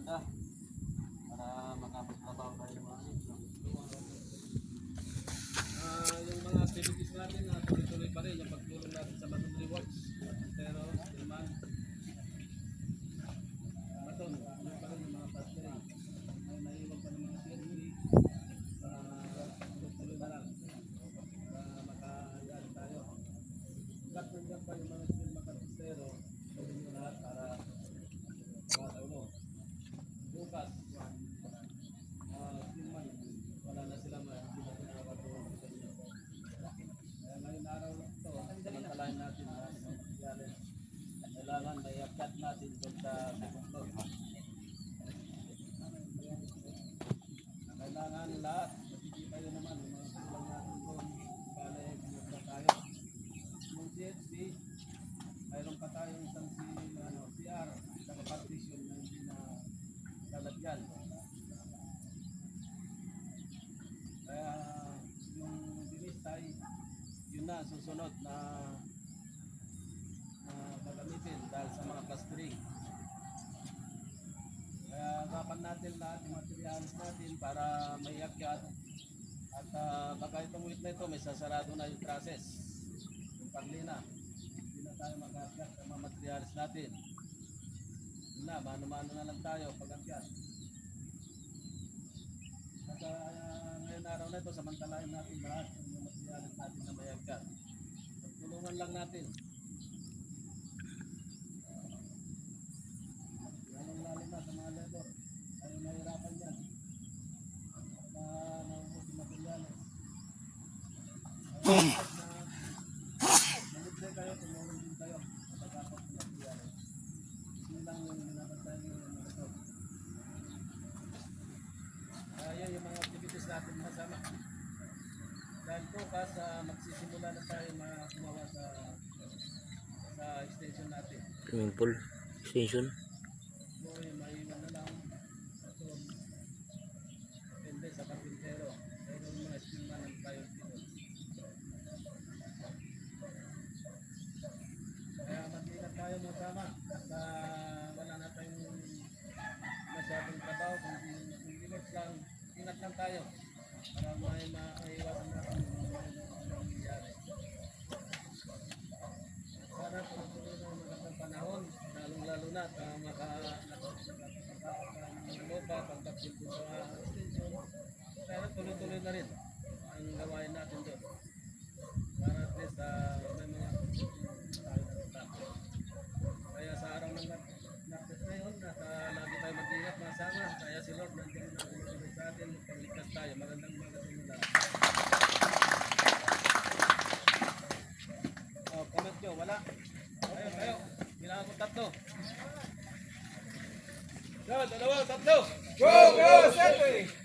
maganda para makapagtrabaho tayo mga yung mga activities natin na tuloy-tuloy pa rin yung pagtulong natin sa Baton Rewards pero naman Baton, yun pa rin yung mga pastry ay naiwan pa ng mga CNC tuloy na lang para makayari tayo nandiyan pa yung mga skill makapistero gawin nyo lahat para makataulo bukas man wala na sila hindi na sila nakatulong sa inyo kaya ngayon araw na ito samantalahin natin na kailangan may akat natin doon sa second floor kailangan lahat kasi tayo naman yung mga kulang natin doon bale kumagda tayo yung CHP mayroon pa tayong isang CR sa partition na hindi na lalagyan kaya yung dinistay yun na susunod na gagamitin dahil sa mga plastering kaya dapat natin lahat yung materials natin para may akyat at baka itong week na ito may sasarado na yung process yung parlina hindi na tayo mag-akyat sa mga materials natin yun na mano-mano na lang tayo pag-akyat at ngayon araw na ito samantalahin natin lahat yung materials natin na may akyat tulungan lang natin lalong-lalo na sa mga labor ay mahirapan yan na naubos yung materials nalibre kayo, tumulong din kayo matagapag yung materials hindi lang yung minapatay yung mga kaya yung mga activities natin masama dahil bukas magsisimula na tayo gumawa sa extension natin swimming pool extension maiwan na lang so depende sa kapintero pero mga estima ng tayo dito kaya mag-ingat tayo masama at wala na tayong masyadong trabaho kung relax lang ingat lang tayo para may maiwasan natin yung nangyayari sana tuloy na magandang panahon lalong-lalo na makakaloba pagkakil sa extension pero tuloy-tuloy na rin ang gawain natin doon para at least may mga kaya sa araw ng nakit ngayon lagi tayo mag-ingat masama kaya si Lord nandiyan na tumutulong sa atin pagligtas tayo magandang umaga sa inyo lahat comment nyo wala kayo kailangan ko tatlo dalawa tatlo go go 7